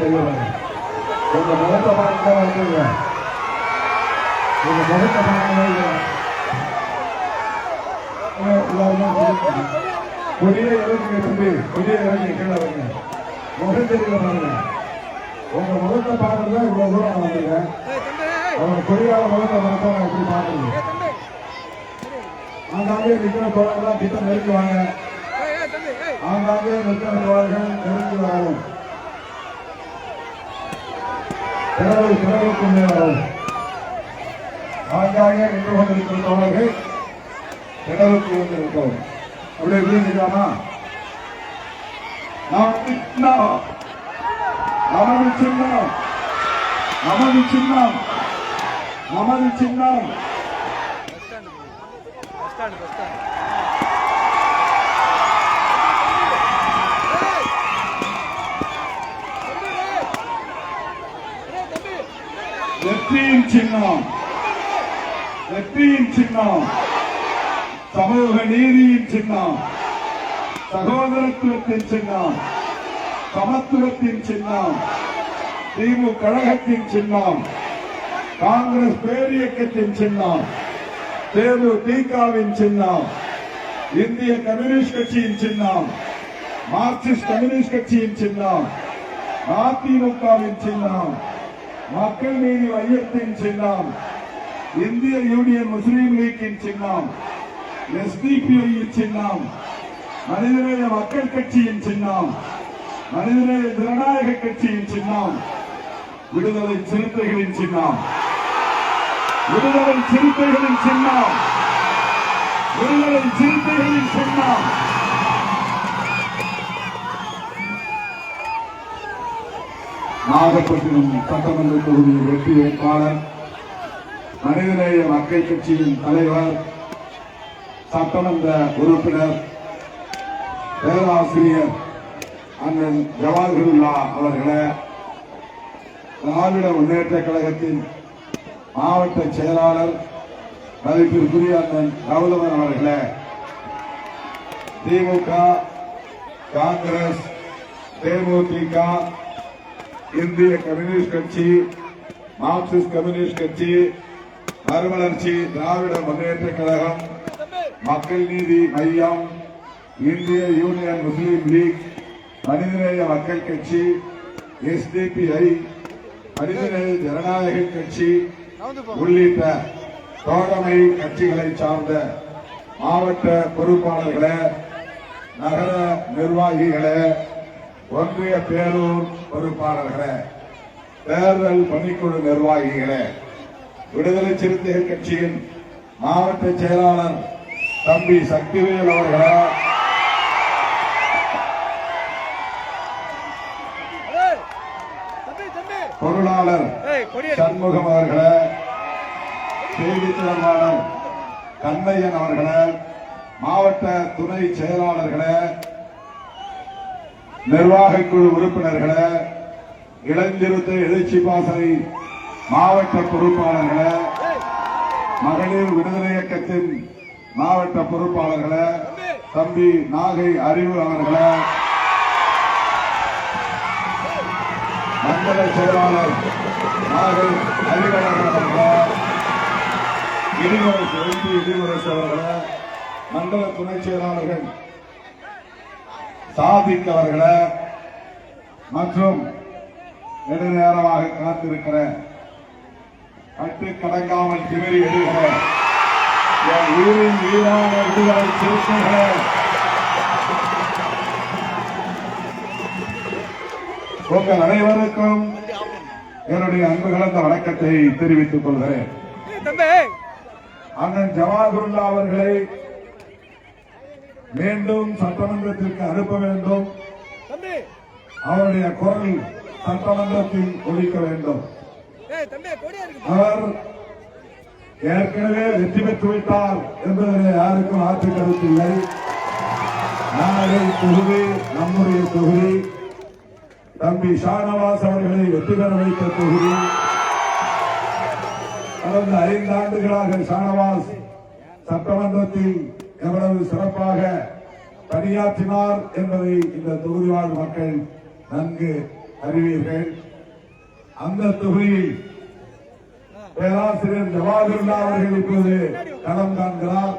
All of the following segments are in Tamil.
செய்யறாங்க. உங்க முகத்தை பார்க்க வந்துருங்க. உங்க முகத்தை பார்க்க கொடியை இறங்கி தம்பி, கொடியை இறங்கி கீழே வைங்க. முகம் தெரியல பாருங்க. உங்க முகத்தை பார்க்கறதா இவ்வளவு தூரம் நான் வந்துருக்கேன். அவங்க கொடியால முகத்தை பார்த்தா நான் எப்படி பாக்குறது? ஆங்காங்கே நிற்கிற தோழர்கள்லாம் கிட்ட நெருங்குவாங்க. ஆங்காங்கே நிற்கிற தோழர்கள் நெருங்கி வரவும், பிறகுக்கு மேலும் ஆங்காங்கே நின்று கொண்டிருக்கிற தோழர்கள் பிறகுக்கு வந்து இருக்கவும். அப்படி இருந்துக்கலாமா? நமது சின்னம், நமது சின்னம், நமது சின்னம், நமது சின்னம். வெற்றியின் சின்னம், வெற்றியின் சின்னம், சமூக நீதியின் சின்னம், சகோதரத்துவத்தின் சின்னம், சமத்துவத்தின் சின்னம், திமுக கழகத்தின் சின்னம், காங்கிரஸ் பேரியக்கத்தின் சின்னம், தேமுதிகவின் சின்னம், இந்திய கம்யூனிஸ்ட் கட்சியின் சின்னம், மார்க்சிஸ்ட் கம்யூனிஸ்ட் கட்சியின் சின்னம், அதிமுகவின் சின்னம், மக்கள் நீதி மையத்தின் சின்னம், இந்திய யூனியன் முஸ்லீம் லீக்கின் சின்னம், எஸ்டிபிஐயின் சின்னம், மனிதநேய மக்கள் கட்சியின் சின்னம், மனிதநேய ஜனநாயக கட்சியின் சின்னம், விடுதலை சிறுத்தைகளின் சின்னம், விடுதலை சிறுத்தைகளின் சின்னம், விடுதலை சிறுத்தைகளின் சின்னம். நாகப்பட்டினம் சட்டமன்ற தொகுதியின் வெற்றி வேட்பாளர், மனிதநேய மக்கள் கட்சியின் தலைவர், சட்டமன்ற உறுப்பினர், பேராசிரியர் அண்ணன் ஜவாஹிருல்லா அவர்களே, திராவிட முன்னேற்ற கழகத்தின் மாவட்ட செயலாளர் மதிப்பிற்குரிய அண்ணன் கௌதமன் அவர்களே, திமுக, காங்கிரஸ், தேமுதிக, இந்திய கம்யூனிஸ்ட் கட்சி, மார்க்சிஸ்ட் கம்யூனிஸ்ட் கட்சி, மறுமலர்ச்சி திராவிட முன்னேற்ற கழகம், மக்கள் நீதி மையம், இந்திய யூனியன் முஸ்லீம் லீக், மனிதநேய மக்கள் கட்சி, எஸ்டிபிஐ, மனிதநேய ஜனநாயக கட்சி உள்ளிட்ட தோழமை கட்சிகளை சார்ந்த மாவட்ட பொறுப்பாளர்களே, நகர நிர்வாகிகளே, ஒன்றிய பேரூர் பொறுப்பாளர்களே, தேர்தல் பணிக்குழு நிர்வாகிகளே, விடுதலை சிறுத்தைகள் கட்சியின் மாவட்ட செயலாளர் தம்பி சக்திவேல் அவர்களே, பொருளாளர் சண்முகம் அவர்களே, செய்தி தொடர்பாளர் கண்ணையன் அவர்களே, மாவட்ட துணை செயலாளர்களே, நிர்வாகக் குழு உறுப்பினர்களே, இளஞ்சிறுத்தை எழுச்சி பாசறை மாவட்ட பொறுப்பாளர்களே, மகளிர் விடுதலை இயக்கத்தின் மாவட்ட பொறுப்பாளர்களே, தம்பி நாகை அறிவு அவர்களே, மண்டல செயலாளர் நாகை அறிவழகன் அவர்களே, இடிமுரசு அவர்களே, மண்டல துணை செயலாளர்கள் சாதிக் அவர்களே, மற்றும் நெடுநேரமாக காத்திருக்கிற கட்டு கடங்காமல் திமிரி எழுகிற என் உயிரின் வீரான விடுதலை சிறுத்தைகளே, உங்கள் அனைவருக்கும் என்னுடைய அன்பு கலந்த வணக்கத்தை தெரிவித்துக் கொள்கிறேன். அண்ணன் ஜவாஹிருல்லா அவர்களை மீண்டும் சட்டமன்றத்திற்கு அனுப்ப வேண்டும். அவருடைய குரல் சட்டமன்றத்தில் ஒலிக்க வேண்டும். அவர் ஏற்கனவே வெற்றி பெற்று விட்டார் என்பதில் யாருக்கும் ஆற்று கருத்தில்லை. நாளை தொகுதி நம்முடைய தொகுதி, தம்பி ஷானவாஸ் அவர்களை வெற்றி பெற வைத்த தொகுதி. கடந்த 5 ஆண்டுகளாக ஷானவாஸ் சட்டமன்றத்தில் எவ்வளவு சிறப்பாக பணியாற்றினார் என்பதை இந்த தொகுதி வாழ் மக்கள் நன்கு அறிவீர்கள். அந்த தொகுதியில் பேராசிரியர் ஜவாஹிருல்லா அவர்கள் இப்போது களம் காண்கிறார்.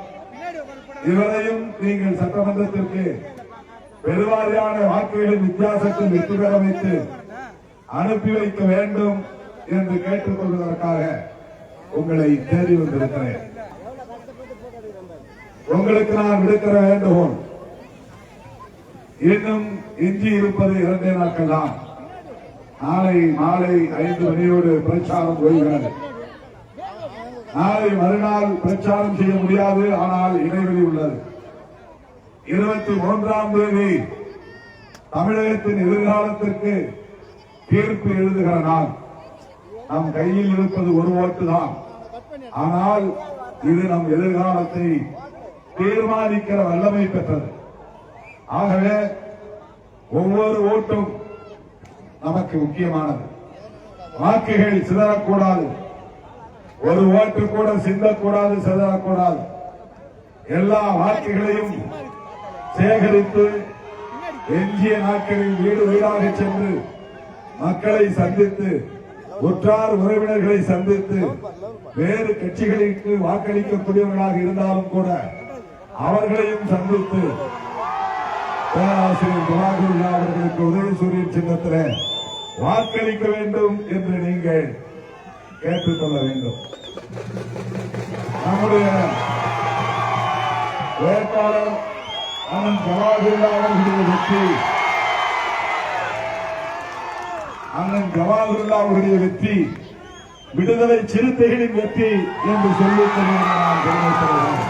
இவரையும் நீங்கள் சட்டமன்றத்திற்கு பெருவாரியான வாக்குகளின் வித்தியாசத்தில் வெற்றி பெற வைத்து அனுப்பி வைக்க வேண்டும் என்று கேட்டுக் கொள்வதற்காக உங்களை தேடி வந்திருக்கிறேன். உங்களுக்கு நான் விடுக்கிற வேண்டுகோள், இன்னும் எஞ்சி இருப்பது 2 நாட்கள் தான். நாளை மாலை 5 மணியோடு பிரச்சாரம் போகிறது. நாளை மறுநாள் பிரச்சாரம் செய்ய முடியாது, ஆனால் இடைவெளி உள்ளது. 23ஆம் தேதி தமிழகத்தின் எதிர்காலத்திற்கு தீர்ப்பு எழுதுகிற நாள். நம் கையில் இருப்பது ஒரு ஓட்டு தான், ஆனால் இது நம் எதிர்காலத்தை தீர்மானிக்கிற வல்லமை பெற்றது. ஆகவே ஒவ்வொரு ஓட்டும் நமக்கு முக்கியமானது. வாக்குகள் சிதறக்கூடாது. ஒரு ஓட்டு கூட சிந்தக்கூடாது, சிதறக்கூடாது. எல்லா வாக்குகளையும் சேகரித்து எஞ்சிய நாட்களில் வீடு வீடாக சென்று மக்களை சந்தித்து, உற்றார் உறவினர்களை சந்தித்து, வேறு கட்சிகளுக்கு வாக்களிக்கக்கூடியவர்களாக இருந்தாலும் கூட அவர்களையும் சந்தித்து பேராசிரியர் ஜவாஹிருல்லா அவர்களுக்கு உதயசூரியன் சின்னத்தில் வாக்களிக்க வேண்டும் என்று நீங்கள் கேட்டுக்கொள்ள வேண்டும். நம்முடைய வேட்பாளர் அண்ணன் ஜவாஹிருல்லா அவர்களுடைய வெற்றி, அண்ணன் ஜவாஹிருல்லா அவர்களுடைய வெற்றி விடுதலை சிறுத்தைகளின் வெற்றி என்று சொல்லிக் நான் பெருமைப்படுகிறேன்.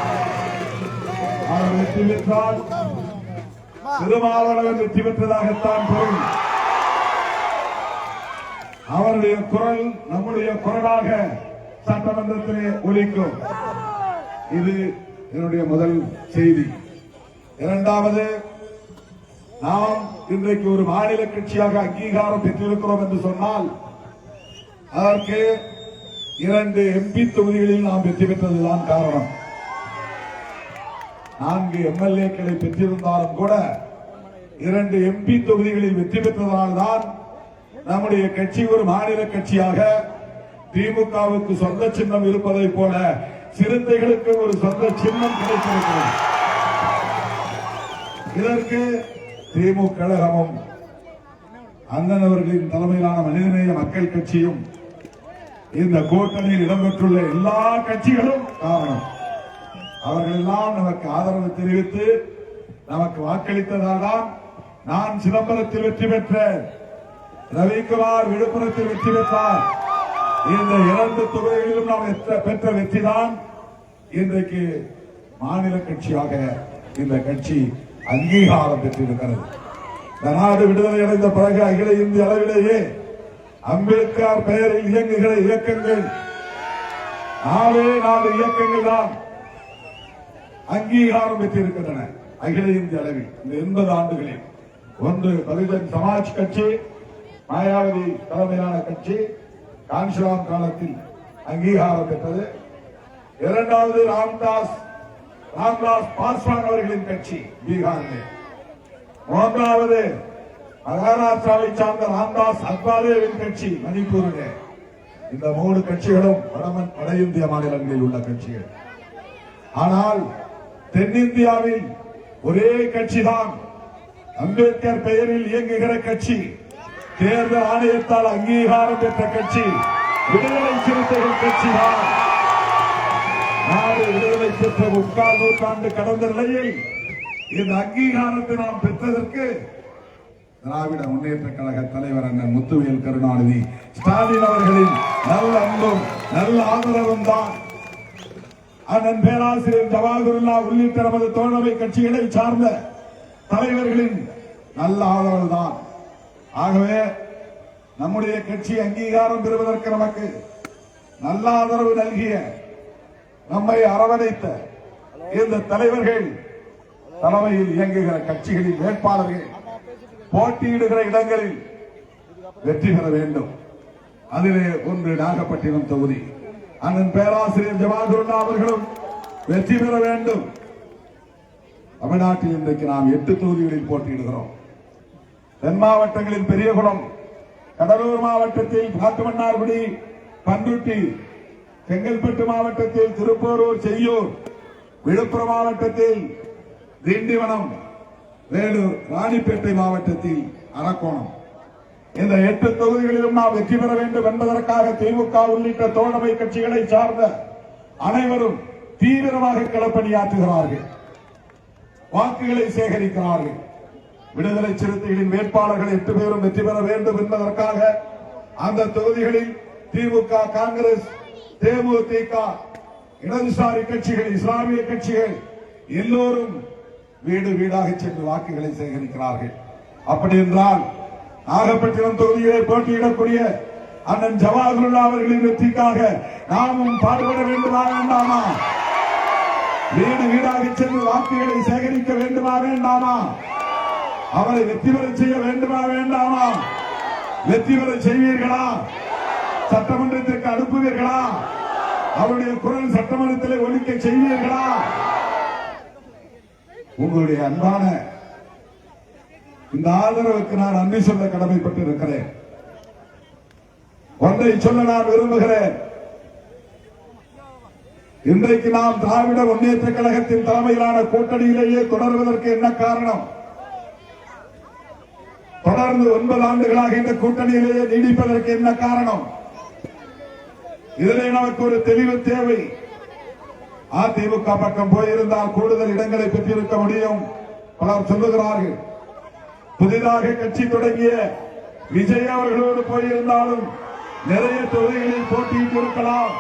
அவர் வெற்றி பெற்றால் திருமாவளவன் வெற்றி பெற்றதாகத்தான் பொருள். அவருடைய குரல் நம்முடைய குரலாக சட்டமன்றத்திலே ஒலிக்கும். இது என்னுடைய முதல் செய்தி. இரண்டாவது, நாம் இன்றைக்கு ஒரு மாநில கட்சியாக அங்கீகாரம் பெற்றிருக்கிறோம் என்று சொன்னால் அதற்கு 2 எம்பி தொகுதிகளில் நாம் வெற்றி பெற்றதுதான் காரணம். 4 எம்எல்ஏக்களை பெற்றிருந்தாலும் கூட 2 எம்பி தொகுதிகளில் வெற்றி பெற்றதனால்தான் நம்முடைய கட்சி ஒரு மாநில கட்சியாக, திமுகவுக்கு சொந்த சின்னம் இருப்பதை போல சிறுத்தைகளுக்கு ஒரு சொந்த சின்னம் கிடைத்திருக்கிறது. இதற்கு திமுக கழகமும் அண்ணன் அவர்களின் தலைமையிலான மனிதநேய மக்கள் கட்சியும் இந்த கூட்டணியில் இடம்பெற்றுள்ள எல்லா கட்சிகளும் காரணம். அவர்கள் எல்லாம் நமக்கு ஆதரவு தெரிவித்து நமக்கு வாக்களித்ததால் தான் நான் சிதம்பரத்தில் வெற்றி பெற்றேன், ரவிக்குமார் விழுப்புரத்தில் வெற்றி பெற்றார். இந்த 2 தொகுதிகளிலும் நாம் பெற்ற வெற்றி தான் இன்றைக்கு மாநில கட்சியாக இந்த கட்சி அங்கீகாரம் பெற்றிருக்கிறது. இந்த நாடு விடுதலை அடைந்த பிறகு அகில இந்திய அளவிலேயே அம்பேத்கர் பெயரில் இயங்குகிற இயக்கங்கள் 4 இயக்கங்கள் தான் அங்கீகாரம் பெற்றிருக்கின்றன அகில இந்திய அளவில் இந்த 80 ஆண்டுகளில். ஒன்று பகுஜன் சமாஜ் கட்சி, மாயாவதி தலைமையிலான கட்சி காஞ்சிராம் காலத்தில் அங்கீகாரம் பெற்றது. இரண்டாவது ராம்தாஸ் பாஸ்வான் அவர்களின் கட்சி பீகாரிலே. மூன்றாவது மகாராஷ்டிராவை சார்ந்த ராம்தாஸ் அத்வாலேவின் கட்சி மணிப்பூரிலே. இந்த 3 கட்சிகளும் வட இந்திய மாநிலங்களில் உள்ள கட்சிகள். ஆனால் தென்னிந்தியாவில் ஒரே கட்சிதான் அம்பேத்கர் பெயரில் இயங்குகிற கட்சி, தேர்தல் ஆணையத்தால் அங்கீகாரம் பெற்ற கட்சி விடுதலை சிறுத்தைகள் கட்சி தான். நாடு விடுதலை பெற்ற 3/4 நூற்றாண்டு கடந்த நிலையில் இந்த அங்கீகாரத்தை நாம் பெற்றதற்கு திராவிட முன்னேற்ற கழக தலைவர் அண்ணன் முத்துவேல் கருணாநிதி ஸ்டாலின் அவர்களின் நல்ல அன்பும் நல்ல ஆதரவும் தான். அண்ணன் பேராசிரியர் ஜவாஹிருல்லா உள்ளிட்ட நமது தோழமை கட்சிகளை சார்ந்த தலைவர்களின் நல்ல ஆதரவு தான். ஆகவே நம்முடைய கட்சி அங்கீகாரம் பெறுவதற்கு நமக்கு நல்ல ஆதரவு நல்கிய, நம்மை அரவணைத்த இந்த தலைவர்கள் தலைமையில் இயங்குகிற கட்சிகளின் வேட்பாளர்கள் போட்டியிடுகிற இடங்களில் வெற்றி பெற வேண்டும். அதிலே ஒன்று நாகப்பட்டினம் தொகுதி. அண்ணன் பேராசிரியர் ஜவாஹிருல்லா அவர்களும் வெற்றி பெற வேண்டும். தமிழ்நாட்டில் இன்றைக்கு நாம் 8 தொகுதிகளில் போட்டியிடுகிறோம். தென் மாவட்டங்களில் பெரியகுளம், கடலூர் மாவட்டத்தில் காட்டுமன்னார்குடி, பண்ருட்டி, செங்கல்பட்டு மாவட்டத்தில் திருப்போரூர், செய்யூர், விழுப்புரம் மாவட்டத்தில் திண்டிவனம், வேலூர், ராணிப்பேட்டை மாவட்டத்தில் அரக்கோணம். இந்த 8 தொகுதிகளிலும் நாம் வெற்றி பெற வேண்டும் என்பதற்காக திமுக உள்ளிட்ட தோழமை கட்சிகளை சார்ந்த அனைவரும் தீவிரமாக களப்பணியாற்றுகிறார்கள், வாக்குகளை சேகரிக்கிறார்கள். விடுதலை சிறுத்தைகளின் வேட்பாளர்கள் 8 பேரும் வெற்றி பெற வேண்டும் என்பதற்காக அந்த தொகுதிகளில் திமுக, காங்கிரஸ், தேமுதிக, இடதுசாரி கட்சிகள், இஸ்லாமிய கட்சிகள் எல்லோரும் வீடு வீடாக சென்று வாக்குகளை சேகரிக்கிறார்கள். அப்படி என்றால் நாகப்பட்டினம் தொகுதியை போட்டியிடக்கூடிய அண்ணன் ஜவாஹருல்லா அவர்களின் வெற்றிக்காக நாமும் பாடுபட வேண்டுமா வேண்டாமா? வீடு வீடாக சென்று வாக்குகளை சேகரிக்க வேண்டுமா வேண்டாமா? அவரை வெற்றி பெற செய்ய வேண்டுமா வேண்டாமா? வெற்றி பெற செய்வீர்களா? சட்டமன்றத்திற்கு அனுப்புவீர்களா? அவருடைய குரல் சட்டமன்றத்தில் ஒலிக்க செய்வீர்களா? உங்களுடைய அன்பான இந்த ஆதரவுக்கு நான் நன்றி சொல்ல கடமைப்பட்டு இருக்கிறேன். ஒன்றை சொல்ல நான் விரும்புகிறேன். இன்றைக்கு நாம் திராவிட முன்னேற்ற கழகத்தின் தலைமையிலான கூட்டணியிலேயே தொடர்வதற்கு என்ன காரணம்? தொடர்ந்து 9 ஆண்டுகளாக இந்த கூட்டணியிலேயே நீடிப்பதற்கு என்ன காரணம்? இதிலே நமக்கு ஒரு தெளிவு தேவை. அதிமுக பக்கம் போயிருந்தால் கூடுதல் இடங்களை பெற்றிருக்க முடியும். பலர் சொல்லுகிறார்கள். புதிதாக கட்சி தொடங்கிய விஜய் அவர்களோடு போயிருந்தாலும் நிறைய தொகுதிகளில் போட்டியிட்டு இருக்கலாம்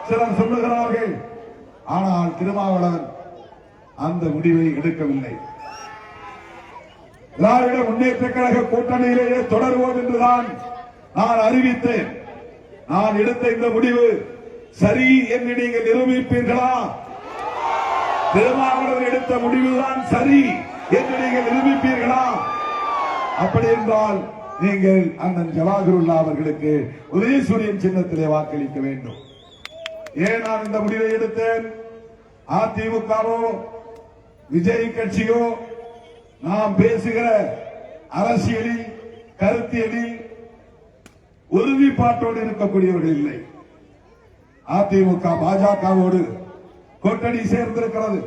சிலர் சொல்லுகிறார்கள். ஆனால் திருமாவளவன் அந்த முடிவை எடுக்கவில்லை. திராவிட முன்னேற்ற கழக கூட்டணியிலேயே தொடர்வோம் என்றுதான் நான் அறிவித்தேன். நான் எடுத்த இந்த முடிவு சரி என்று நீங்கள் நிரூபிப்பீர்களா? திருமாவளவன் எடுத்த முடிவுதான் சரி என்று நீங்கள் நிரூபிப்பீர்களா? அப்படி என்றால் நீங்கள் அண்ணன் ஜவாஹருல்லா அவர்களுக்கு உதயசூரியன் சின்னத்திலே வாக்களிக்க வேண்டும். ஏன் நான் இந்த முடிவை எடுத்தேன்? அதிமுகவோ விஜய் கட்சியோ நாம் பேசுகிற அரசியலில், கருத்தியலில் உறுதிப்பாட்டோடு இருக்கக்கூடியவர்கள் இல்லை. அதிமுக பாஜகவோடு கூட்டணி சேர்ந்திருக்கிறது.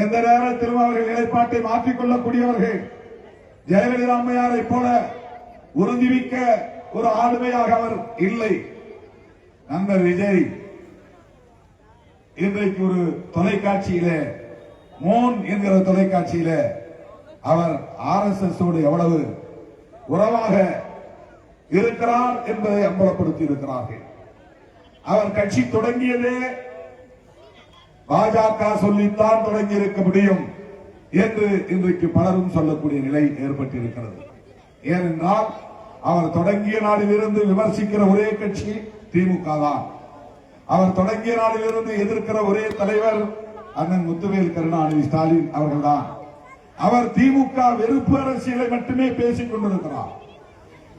எந்த நேரத்திலும் அவர்கள் நிலைப்பாட்டை மாற்றிக் கொள்ளக்கூடியவர்கள். ஜெயலலிதா அம்மையாரை போல உறுதிமிக்க ஒரு ஆளுமையாக அவர் இல்லை. நண்பர் விஜய் இன்றைக்கு ஒரு தொலைக்காட்சியிலே, மோன் என்கிற தொலைக்காட்சியிலே அவர் RSS ஓடு எவ்வளவு உறவாக இருக்கிறார் என்பதை அம்பலப்படுத்தி இருக்கிறார்கள். அவர் கட்சி தொடங்கியதே பாஜக சொல்லித்தான் தொடங்கி இருக்க முடியும் என்று இன்றைக்கு பலரும் சொல்லக்கூடிய நிலை ஏற்பட்டிருக்கிறது. ஏனென்றால் அவர் தொடங்கிய நாளிலிருந்து விமர்சிக்கிற ஒரே கட்சி திமுக தான். அவர் தொடங்கிய நாளிலிருந்து எதிர்க்கிற ஒரே தலைவர் அண்ணன் முத்துவேல் கருணாநிதி ஸ்டாலின் அவர்கள்தான். அவர் திமுக வெறுப்பு அரசியலை மட்டுமே பேசிக் கொண்டிருக்கிறார்.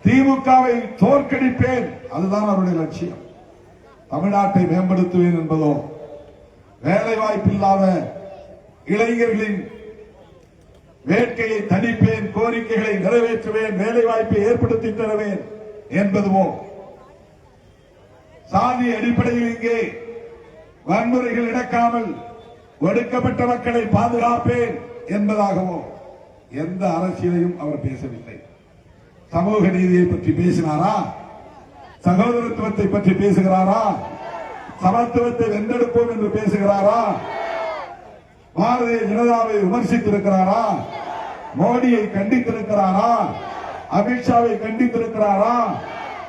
திமுகவை தோற்கடிப்பேன், அதுதான் அவருடைய லட்சியம். தமிழ்நாட்டை மேம்படுத்துவேன் என்பதோ, வேலை வாய்ப்பில்லாத இளைஞர்களின் வேட்கையை தணிப்பேன், கோரிக்கைகளை நிறைவேற்றுவேன், வேலை வாய்ப்பை ஏற்படுத்தி தருவேன் என்பதுவோ, சாதி அடிப்படையில் இங்கே வன்முறைகள் நடக்காமல் ஒடுக்கப்பட்ட மக்களை பாதுகாப்பேன் என்பதாகவோ எந்த அரசியலையும் அவர் பேசவில்லை. சமூக நீதியை பற்றி பேசினாரா? சகோதரத்துவத்தை பற்றி பேசுகிறாரா? சமத்துவத்தை வென்றெடுப்போம் என்று பேசுகிறாரா? பாரதிய ஜனதாவை விமர்சித்திருக்கிறாரா? மோடியை கண்டித்திருக்கிறாரா? அமித்ஷாவை கண்டித்திருக்கிறாரா?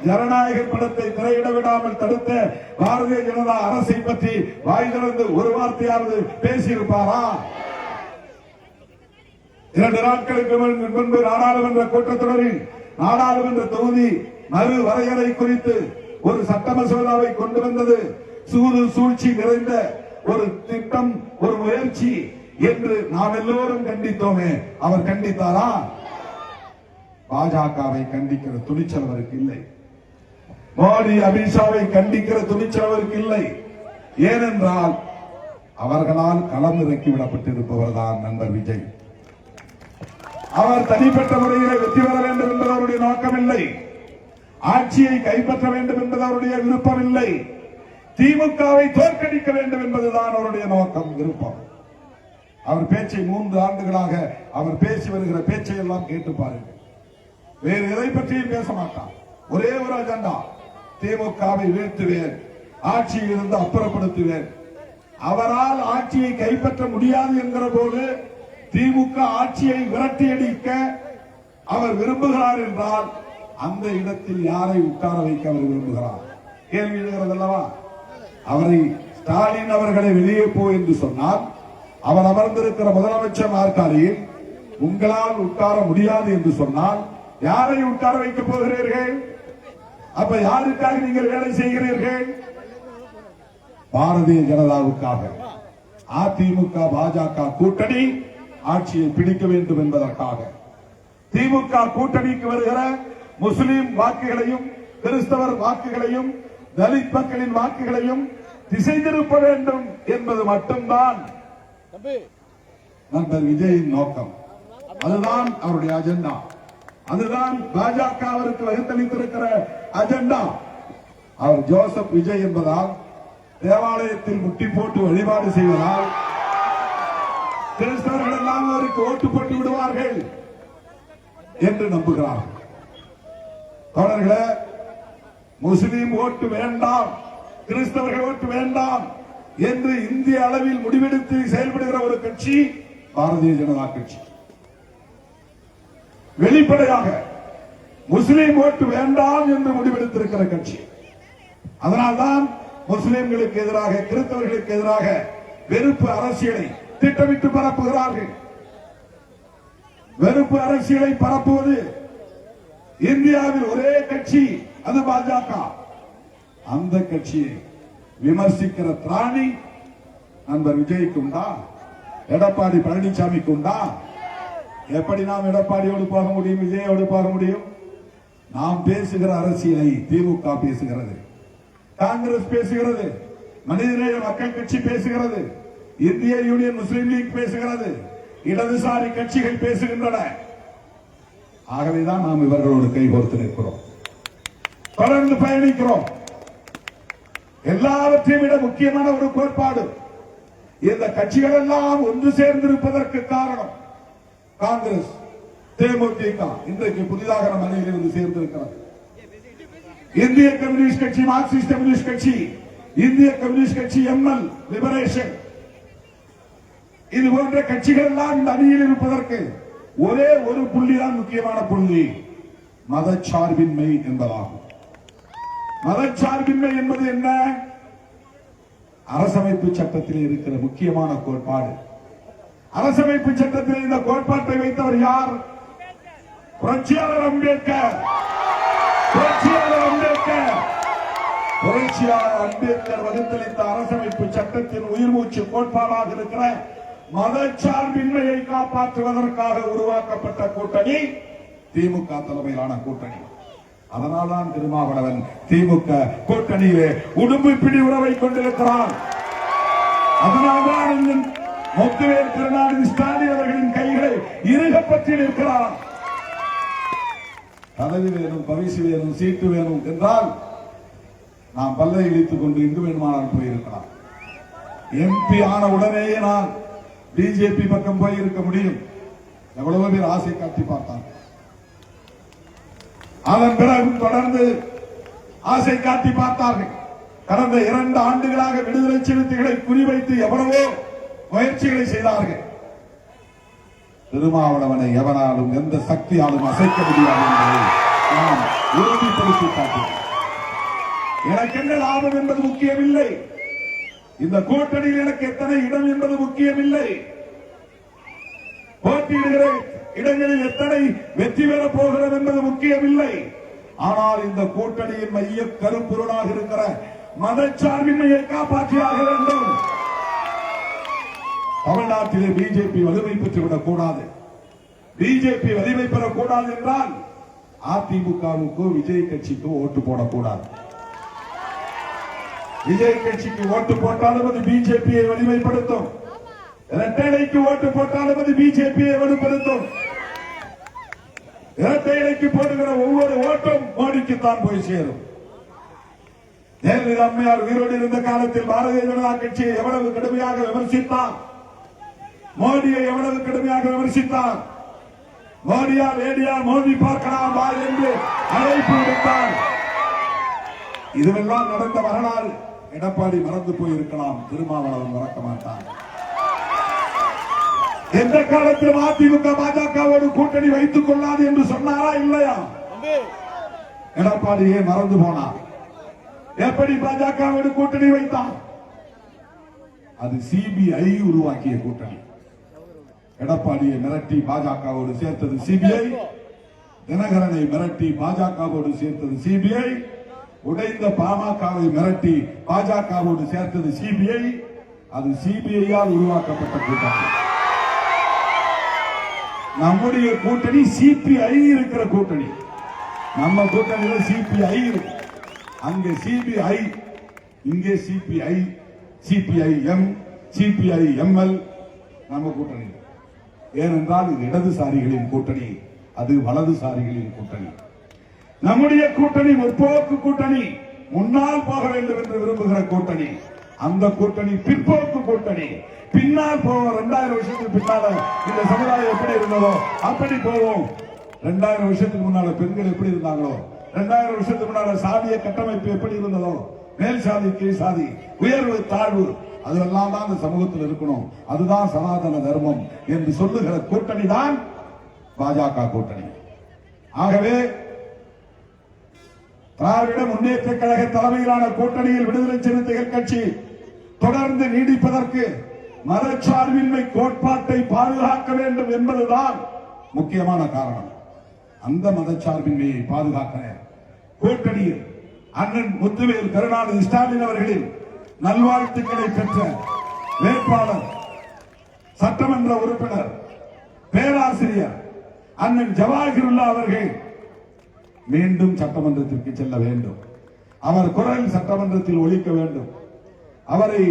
ஜனநாயக படத்தை திரையிட விடாமல் தடுத்த பாரதிய ஜனதா அரசை பற்றி வாய் திறந்து ஒரு வார்த்தையாவது பேசியிருப்பாரா? 2 நாட்களுக்கு முன்பு நாடாளுமன்ற கூட்டத்தொடரில் நாடாளுமன்ற தொகுதி மறு வரையறை குறித்து ஒரு சட்ட மசோதாவை கொண்டு வந்தது சூது சூழ்ச்சி நிறைந்த ஒரு திட்டம், ஒரு முயற்சி என்று நாம் எல்லோரும் கண்டித்தோமே. அவர் கண்டித்தாரா? பாஜகவை கண்டிக்கிற துணிச்சல் அவருக்கு இல்லை. மோடி அமித்ஷாவை கண்டிக்கிற துணிச்சல் அவருக்கு இல்லை. ஏனென்றால் அவர்களால் களம் இறக்கி விடப்பட்டிருப்பவர் தான் நண்பர் விஜய். அவர் தனிப்பட்ட முறையில் வெற்றி பெற வேண்டும் என்பது அவருடைய நோக்கம் இல்லை. ஆட்சியை கைப்பற்ற வேண்டும் என்பது அவருடைய விருப்பம் இல்லை. திமுகவை தோற்கடிக்க வேண்டும் என்பதுதான் அவருடைய நோக்கம், விருப்பம். அவர் பேச்சை 3 ஆண்டுகளாக அவர் பேசி வருகிற பேச்சை எல்லாம் கேட்டு பாருங்கள். வேறு எதை பற்றியும் பேச மாட்டார். ஒரே ஒரு அஜெண்டா, திமுகவை வீழ்த்துவேன், ஆட்சியில் இருந்து அப்புறப்படுத்துவேன். அவரால் ஆட்சியை கைப்பற்ற முடியாது என்கிற போது திமுக ஆட்சியை விரட்டியடிக்க அவர் விரும்புகிறார் என்றால் அந்த இடத்தில் யாரை உட்கார வைக்க அவர் விரும்புகிறார்? கேள்வி எழுகிறது அல்லவா? அவரை ஸ்டாலின் அவர்களை வெளியே போ என்று சொன்னால் அவர் அமர்ந்திருக்கிற முதலமைச்சர் நாற்காலியில் உங்களால் உட்கார முடியாது என்று சொன்னால் யாரை உட்கார வைக்க போகிறீர்கள்? அப்ப யாருக்காக நீங்கள் வேலை செய்கிறீர்கள்? பாரதிய ஜனதாவுக்காக. அதிமுக பாஜக கூட்டணி ஆட்சியை பிடிக்க வேண்டும் என்பதற்காக. திமுக கூட்டணிக்கு வருகிற முஸ்லிம் வாக்குகளையும் கிறிஸ்தவர் வாக்குகளையும் தலித் மக்களின் வாக்குகளையும் திசை திருப்ப வேண்டும் என்பது மட்டும்தான் நண்பர் விஜயின் நோக்கம். அதுதான் அவருடைய அஜெண்டா. அதுதான் பாஜக அவருக்கு வகுத்தளித்திருக்கிற அஜெண்டா. அவர் ஜோசப் விஜய் என்பதால் தேவாலயத்தில் முட்டி போட்டு வழிபாடு செய்வதால் கிறிஸ்தவர்கள் எல்லாம் அவருக்கு ஓட்டு போட்டு விடுவார்கள் என்று நம்புகிறார்கள். தோழர்களே, முஸ்லீம் ஓட்டு வேண்டாம், கிறிஸ்தவர்கள் ஓட்டு வேண்டாம் என்று இந்திய அளவில் முடிவெடுத்து செயல்படுகிற ஒரு கட்சி பாரதிய ஜனதா கட்சி. வெளிப்படையாக முஸ்லீம் ஓட்டு வேண்டாம் என்று முடிவெடுத்திருக்கிற கட்சி. அதனால்தான் முஸ்லிம்களுக்கு எதிராக கிறிஸ்தவர்களுக்கு எதிராக வெறுப்பு அரசியலை திட்டமிட்டு பரப்புகிறார்கள். வெறுப்பு அரசியலை பரப்புவது இந்தியாவில் ஒரே கட்சி, அது பாஜக. அந்த கட்சியை விமர்சிக்கிற திராணி நண்பர் விஜய்க்கு உண்டா? எடப்பாடி பழனிசாமிக்கு உண்டா? எப்படி நாம் எடப்பாடியோடு போக முடியும், விஜயோடு போக முடியும்? நாம் பேசுகிற அரசியலை திமுக பேசுகிறது, காங்கிரஸ் பேசுகிறது, மனிதநேய மக்கள் கட்சி பேசுகிறது, இந்திய யூனியன் முஸ்லீம் லீக் பேசுகிறது, இடதுசாரி கட்சிகள் பேசுகின்றன. ஆகவேதான் நாம் இவர்களோடு கைகோர்த்து நிற்கிறோம், தொடர்ந்து பயணிக்கிறோம். எல்லாவற்றையும் விட முக்கியமான ஒரு கோட்பாடு, இந்த கட்சிகள் எல்லாம் ஒன்று சேர்ந்திருப்பதற்கு காரணம் காங்கிரஸ், தேமுதிக இன்றைக்கு புதிதாக நம் அணியில் இருந்து சேர்ந்திருக்கிறது. இந்திய கம்யூனிஸ்ட் கட்சி, மார்க்சிஸ்ட் கம்யூனிஸ்ட் கட்சி, இந்திய கம்யூனிஸ்ட் கட்சி, எம்எல் லிபரேஷன், இது போன்ற கட்சிகள் எல்லாம் இந்த அணியில் இருப்பதற்கு ஒரே ஒரு புள்ளிதான் முக்கியமான புள்ளி, மதச்சார்பின்மை என்பதாகும். மதச்சார்பின்மை என்பது என்ன? அரசமைப்பு சட்டத்தில் இருக்கிற முக்கியமான கோட்பாடு. அரசமைப்பு சட்டத்தில் இந்த கோட்பாட்டை வைத்தவர் யார்? புரட்சியாளர் அம்பேத்கர். புரட்சியாளர் அம்பேத்கர் புரட்சியாளர் அம்பேத்கர் வகுத்தளித்த அரசமைப்பு சட்டத்தின் உயிர் மூச்சு கோட்பாடாக இருக்கிற மதச்சார்பின்மையை காப்பாற்றுவதற்காக உருவாக்கப்பட்ட கூட்டணி திமுக தலைமையிலான கூட்டணி. அதனால்தான் திருமாவளவன் திமுக கூட்டணியிலே உடும்பு பிடி உறவை கொண்டிருக்கிறார். அதனால்தான் முத்துவேல் கருணாநிதி ஸ்டாலின் அவர்களின் கைகளை இறுகப்பற்றி நிற்கிறார். பதவி வேணும், பரிசு வேணும், சீட்டு வேணும் என்றால் நாம் பல்லை இழித்துக் கொண்டு எங்கு வேணுமானால் போயிருக்கலாம். எம்பி ஆன உடனேயே நான் பிஜேபி பக்கம் போய் இருக்க முடியும். எவ்வளவு பேர் ஆசை காட்டி பார்த்தாங்க. அதன் பிறகு தொடர்ந்து ஆசை காட்டி பார்த்தார்கள். கடந்த 2 ஆண்டுகளாக விடுதலை சிறுத்தைகளை குறிவைத்து எவ்வளவோ முயற்சிகளை செய்தார்கள். திருமாவளவனை எவனாலும் எந்த சக்தியாலும் அசைக்க முடியாது என்பதை நாம் உறுதிப்படுத்தி காட்டினோம். எனக்கு என்ன லாபம் என்பது முக்கியமில்லை, இந்த கூட்டணியில் எனக்கு எத்தனை இடம் என்பது முக்கியமில்லை, போட்டியிடுகிற இடங்களில் எத்தனை வெற்றி பெறப் போகிறது என்பது முக்கியமில்லை. ஆனால் இந்த கூட்டணியின் மைய கருப்பொருளாக இருக்கிற மதச்சார்பின்மையை காப்பாற்றியாக வேண்டும். தமிழ்நாட்டிலே பிஜேபி வலிமை பெற்றுவிடக் கூடாது. பிஜேபி வலிமை பெறக்கூடாது என்றால் அதிமுகவுக்கோ விஜய் கட்சிக்கோ ஓட்டு போடக்கூடாது. விஜய் கட்சிக்கு ஓட்டு போட்டாலும் அது பிஜேபியை வலிமைப்படுத்தும். இரட்டைக்கு ஓட்டு போட்டாலும் அது பிஜேபியை வலுப்படுத்தும். இரட்டை இலைக்கு போடுகிற ஒவ்வொரு ஓட்டும் மோடிக்குத்தான் போய் சேரும். ஜெயலலிதா அம்மையார் உயிரோடு இருந்த காலத்தில் பாரதிய ஜனதா கட்சியை எவ்வளவு கடுமையாக விமர்சித்தார், மோடியை எவ்வளவு கடுமையாக விமர்சித்தார். மோடியார் ஏடியார் மோடி பார்க்கலாம் வா என்று அழைப்பு விடுத்தார். இதுவெல்லாம் நடந்த வரலாறு எடப்பாடி மறந்து போயிருக்கலாம், திருமாவளவன் மறக்க மாட்டார். எந்த காலத்தில் அதிமுக பாஜகவோடு கூட்டணி வைத்துக் கொள்ளாது என்று சொன்னாரா இல்லையா? எடப்பாடியே மறந்து போனார். எப்படி பாஜகவோடு கூட்டணி வைத்தார்? அது சிபிஐ உருவாக்கிய கூட்டணி. எடப்பாடியை மிரட்டி பாஜகவோடு சேர்த்தது சிபிஐ, தினகரனை மிரட்டி பாஜகவோடு சேர்த்தது சிபிஐ, உடைந்த பாமகவை மிரட்டி பாஜகவோடு சேர்த்தது சிபிஐ. அது சிபிஐயால் உருவாக்கப்பட்ட கூட்டணி. நம்முடைய கூட்டணி சிபிஐ இருக்கிற கூட்டணி. நம்ம கூட்டணியில் சிபிஐ இருக்கு. அங்கே சிபிஐ, இங்கே சிபிஐ, சிபிஐஎம், சிபிஐஎம்எல். நம்ம கூட்டணி ஏனென்றால் இது இடதுசாரிகளின் கூட்டணி, அது வலதுசாரிகளின் கூட்டணி. நம்முடைய கூட்டணி முற்போக்கு கூட்டணி, முன்னால் போக வேண்டும் என்று விரும்புகிற கூட்டணி. அந்த கூட்டணி பிற்போக்கு கூட்டணி. பின்னால் போவோம். 2000 வருஷத்துக்கு பின்னால இந்த சமுதாயம் எப்படி இருந்ததோ அப்படி போவோம். 2000 வருஷத்துக்கு முன்னால பெண்கள் எப்படி இருந்தாங்களோ, 2000 வருஷத்துக்கு முன்னால சாதிய கட்டமைப்பு எப்படி இருந்ததோ, மேல் சாதி கீழ் சாதி, உயர்வு தாழ்வு, அதெல்லாம் தான் இந்த சமூகத்தில் இருக்கணும். அதுதான் சனாதன தர்மம் என்று சொல்லுகிற கூட்டணி தான் பாஜக கூட்டணி. ஆகவே திராவிட முன்னேற்ற கழக தலைமையிலான கூட்டணியில் விடுதலை சிறுத்தைகள் கட்சி தொடர்ந்து நீடிப்பதற்கு மதச்சார்பின்மை கோட்பாட்டை பாதுகாக்க வேண்டும் என்பதுதான் முக்கியமான காரணம். அந்த மதச்சார்பின்மையை பாதுகாக்க கூட்டணியில் அண்ணன் முத்துவேல் கருணாநிதி ஸ்டாலின் அவர்களின் நல்வாழ்த்துக்களை பெற்ற வேட்பாளர் சட்டமன்ற உறுப்பினர் பேராசிரியர் அண்ணன் ஜவாஹிருல்லா அவர்கள் மீண்டும் சட்டமன்றத்திற்கு செல்ல வேண்டும். அவர் குரல் சட்டமன்றத்தில் ஒலிக்க வேண்டும். அவரை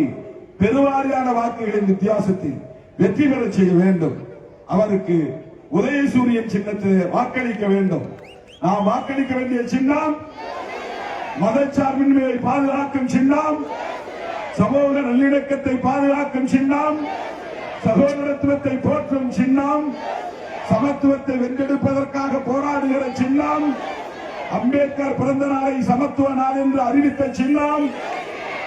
பெருவாரியான வாக்குகளின் வித்தியாசத்தில் வெற்றி பெற செய்ய வேண்டும். அவருக்கு உதயசூரியன் சின்னத்தில் வாக்களிக்க வேண்டும். நாம் வாக்களிக்க வேண்டிய சின்னம் மதச்சார்பின்மையை பாதுகாக்கும் சின்னம், சமூக நல்லிணக்கத்தை பாதுகாக்கும் சின்னம், சகோதரத்துவத்தை போற்றும் சின்னம், சமத்துவத்தை வென்றெடுப்பதற்காக போராடுகிற சின்னம், அம்பேத்கர் பிறந்த நாளை சமத்துவ நாள் என்று அறிவித்த சின்னம்,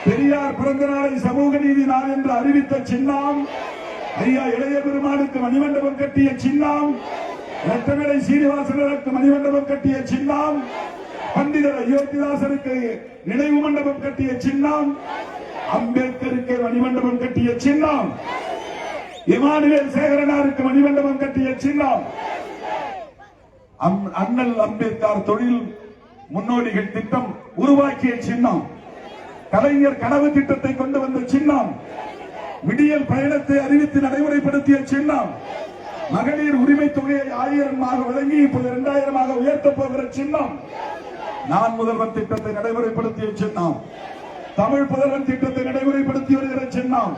பெரியார் பிறந்த நாளை சமூக நீதி நாள் என்று அறிவித்த சின்னம், ஐயா இளைய பெருமானுக்கு மணிமண்டபம் கட்டிய சின்னம், இரட்டமலை சீனிவாசனருக்கு மணிமண்டபம் கட்டிய சின்னம், பண்டிதர் அயோத்திதாசருக்கு நினைவு மண்டபம் கட்டிய சின்னம், அம்பேத்கருக்கு மணிமண்டபம் கட்டிய சின்னம், இமானுவேல் சேகரனாருக்கு மணிமண்டபம் கட்டிய சின்னம், அண்ணல் அம்பேத்கர் தொழில் முன்னோடிகள் திட்டம் உருவாக்கிய சின்னம், கலைஞர் கனவு திட்டத்தை கொண்டு வந்த சின்னம், விடியல் பயணத்தை அறிவித்து நடைமுறைப்படுத்திய சின்னம், மகளிர் உரிமை தொகையை 1000 வழங்கி இப்போது 2000 உயர்த்தப் போகிற சின்னம், நான் முதல்வன் திட்டத்தை நடைமுறைப்படுத்திய சின்னம், தமிழ் புதல்வன் திட்டத்தை நடைமுறைப்படுத்தி வருகிற சின்னம்,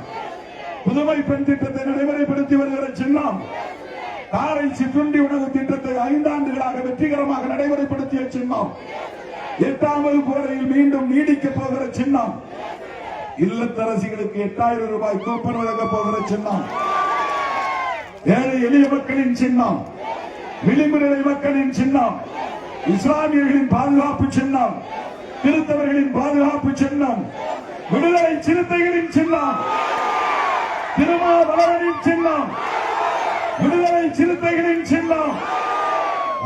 புதுமை பெண் திட்டத்தை நடைமுறைப்படுத்தி வருகிற சின்னம், காரை சிற்றுண்டி உணவு திட்டத்தை 5 ஆண்டுகளாக வெற்றிகரமாக நடைமுறைப்படுத்திய சின்னம், 8ஆம் வகுப்பு வரையில் மீண்டும் நீடிக்கப் போகிற சின்னம், இல்லத்தரசிகளுக்கு 8000 ரூபாய் கூப்பன் வழங்கப் போகிற சின்னம், ஏழை எளிய மக்களின் சின்னம், விளிம்பு நிலை மக்களின் சின்னம், இஸ்லாமியர்களின் பாதுகாப்பு சின்னம், கிறிஸ்தவர்களின் பாதுகாப்பு சின்னம், விடுதலை சிறுத்தைகளின் சின்னம், திருமாவளவனின் சின்னம், விடுதலை சிறுத்தைகளின் சின்னம்,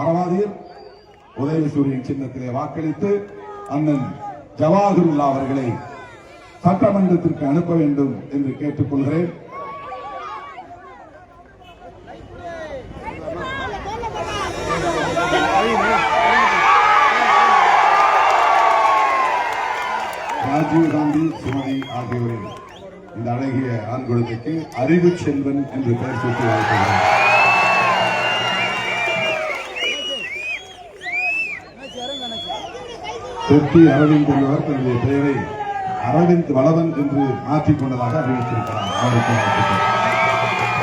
அரவாதியில் உதயசூரியன் சின்னத்திலே வாக்களித்து அண்ணன் ஜவாஹிருல்லா அவர்களை சட்டமன்றத்திற்கு அனுப்ப வேண்டும் என்று கேட்டுக்கொள்கிறேன். ராஜீவ்காந்தி சுமதி ஆகியோரின் இந்த அழகிய ஆண் குழந்தைக்கு அறிவு செல்வன் என்று பெயர் சூட்டி வாழ்த்துகிறேன். பெட்டி அரவிந்த் என்பவர் தன்னுடைய பெயரை அரவிந்த் வளவன் என்று மாற்றிக் கொண்டதாக அறிவித்திருக்கிறார். அவருக்கு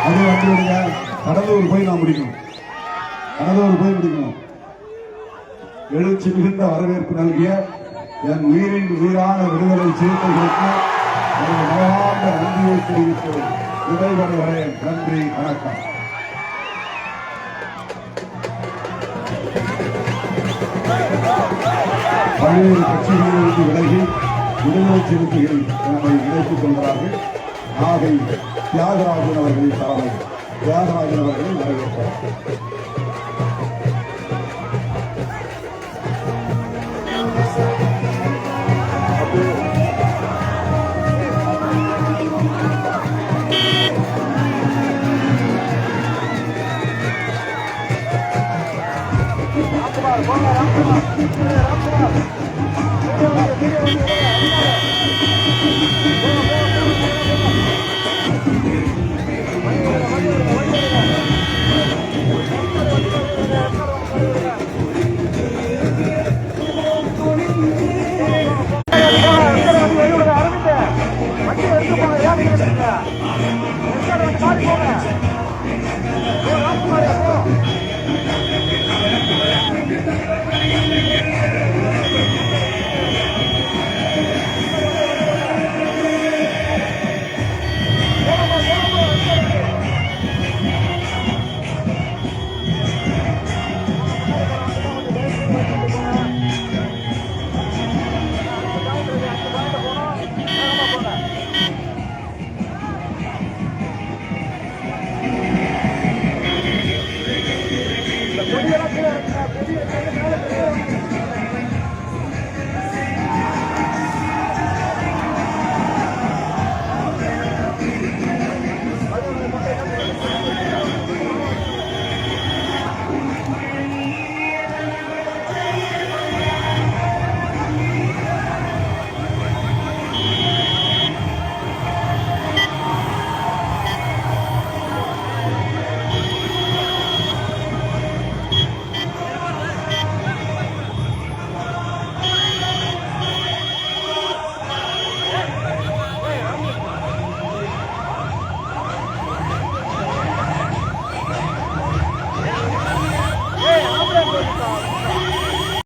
அது வந்துடைய கடலூர் போய் நாம் முடிக்கணும். கனதோடு போய் பிடிக்கணும். எழுச்சி மிகுந்த வரவேற்பு நல்கிய என் உயிரின் உயிரான விடுதலை சிறுத்தைகளுக்கு எனது மனமார்ந்த நன்றியை தெரிவித்து விடைபெறுகிறேன். நன்றி, வணக்கம். பல்வேறு கட்சிகளிலிருந்து விலகி விடுதலை சிறுத்தைகள் நம்மை இணைத்துக் கொள்கிறார்கள். நாகை தியாகராஜன் அவர்களின் தலைமை தியாகராஜன் அவர்களை வரவேற்கிறார். Vamos,